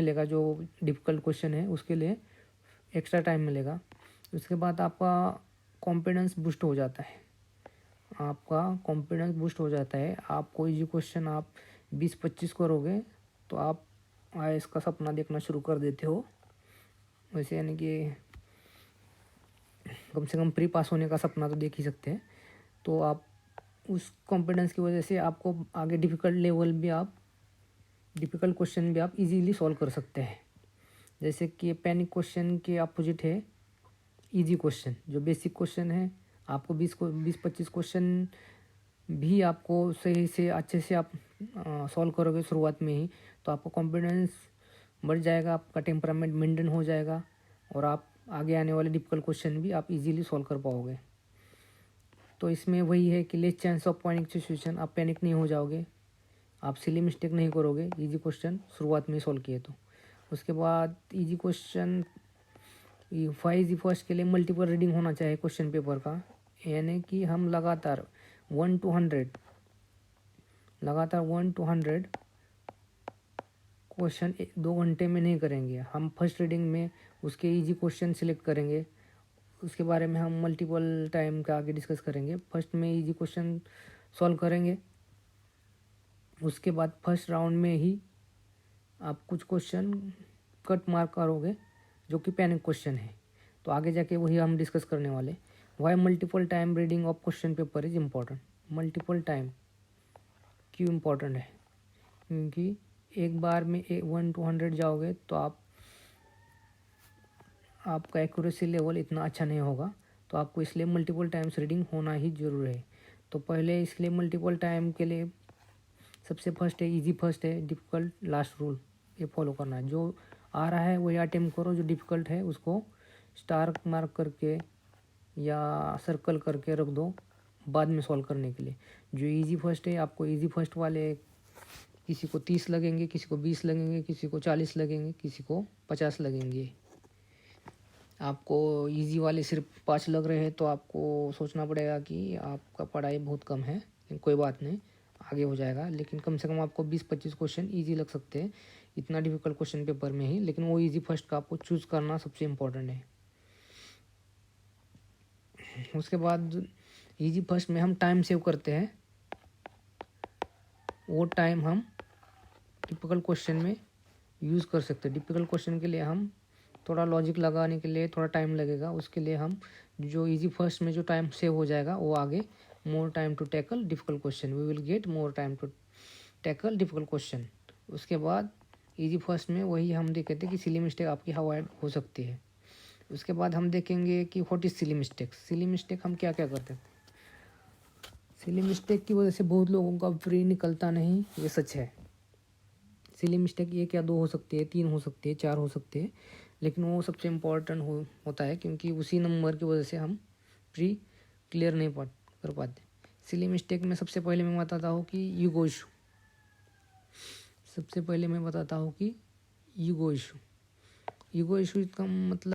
मिलेगा, जो difficult question है उसके लिए एक्स्ट्रा टाइम मिलेगा। उसके बाद आपका कॉन्फिडेंस बूस्ट हो जाता है, आपका कॉन्फिडेंस बूस्ट हो जाता है। आप कोई भी क्वेश्चन आप 20-25 करोगे तो आप आईएएस का सपना देखना शुरू कर देते हो। वैसे यानी कि कम से कम प्री पास होने का सपना तो देख ही सकते हैं। तो आप उस कॉन्फिडेंस की वजह से आपको आगे डिफ़िकल्ट क्वेश्चन भी आप इजीली सॉल्व कर सकते हैं। जैसे कि पैनिक क्वेश्चन के अपोजिट है इजी क्वेश्चन। जो बेसिक क्वेश्चन है आपको 20-25 क्वेश्चन भी आपको सही से अच्छे से आप सॉल्व करोगे शुरुआत में ही, तो आपका कॉन्फिडेंस बढ़ जाएगा, आपका टेम्परामेंट मेंटेन हो जाएगा और आप आगे आने वाले डिफ़िकल्ट क्वेश्चन भी आप इजीली सॉल्व कर पाओगे। तो इसमें वही है कि less chance of panic situation, आप पैनिक नहीं हो जाओगे, आप सिली मिस्टेक नहीं करोगे इजी क्वेश्चन शुरुआत में सॉल्व किए तो। उसके बाद इजी क्वेश्चन 5 फर्स्ट के लिए मल्टीपल रीडिंग होना चाहिए क्वेश्चन पेपर का, यानी कि हम लगातार 1 to 100 क्वेश्चन 2 घंटे में नहीं करेंगे। हम फर्स्ट रीडिंग में उसके इजी क्वेश्चन सिलेक्ट करेंगे, उसके बारे में हम मल्टीपल टाइम का आगे डिस्कस करेंगे। फर्स्ट में इजी क्वेश्चन सॉल्व करेंगे, उसके बाद फर्स्ट राउंड में ही आप कुछ क्वेश्चन कट मार्क करोगे जो कि पैनिक क्वेश्चन है, तो आगे जाके वही हम डिस्कस करने वाले। Why multiple time reading of question paper is important. Multiple time क्यों इम्पॉर्टेंट है? क्योंकि एक बार में 1 to 100 जाओगे तो आपका एक्यूरेसी लेवल इतना अच्छा नहीं होगा, तो आपको इसलिए मल्टीपल टाइम्स रीडिंग होना ही ज़रूर है। तो पहले इसलिए मल्टीपल टाइम के लिए सबसे फर्स्ट है इजी फर्स्ट है, डिफ़िकल्ट लास्ट रूल, ये फॉलो करना है। जो आ रहा है वही अटेम्प्ट करो, जो डिफ़िकल्ट है उसको स्टार मार्क करके या सर्कल करके रख दो बाद में सॉल्व करने के लिए। जो इजी फर्स्ट है आपको इजी फर्स्ट वाले किसी को 30 लगेंगे, किसी को 20 लगेंगे, किसी को 40 लगेंगे, किसी को 50 लगेंगे। आपको इजी वाले सिर्फ 5 लग रहे हैं तो आपको सोचना पड़ेगा कि आपका पढ़ाई बहुत कम है, लेकिन कोई बात नहीं, आगे हो जाएगा। लेकिन कम से कम आपको 20-25 क्वेश्चन इजी लग सकते हैं इतना डिफ़िकल्ट क्वेश्चन पेपर में ही, लेकिन वो इजी फर्स्ट का आपको चूज़ करना सबसे इम्पोर्टेंट है। उसके बाद इजी फर्स्ट में हम टाइम सेव करते हैं, वो टाइम हम डिफ़िकल्ट क्वेश्चन में यूज़ कर सकते हैं। डिफ़िकल्ट क्वेश्चन के लिए हम थोड़ा लॉजिक लगाने के लिए थोड़ा टाइम लगेगा, उसके लिए हम जो इजी फर्स्ट में जो टाइम सेव हो जाएगा वो आगे more time to tackle difficult question, we will get more time to tackle difficult question. उसके बाद इजी फर्स्ट में वही हम देखे थे कि सिली मिस्टेक आपकी अवॉइड हो सकती है। उसके बाद हम देखेंगे कि what is silly mistake. Silly mistake हम क्या क्या करते हैं। सिली मिस्टेक की वजह से बहुत लोगों का फ्री निकलता नहीं, ये सच है। सिली मिस्टेक 1 या 2 हो सकती है, 3 हो सकती है, 4 हो सकते हैं, लेकिन वो सबसे इम्पोर्टेंट होता है क्योंकि उसी नंबर की वजह से हम प्री क्लियर नहीं कर पाते। सिली मिस्टेक में सबसे पहले मैं बताता हूँ कि ईगो इशू। ईगो इशू इसका मतलब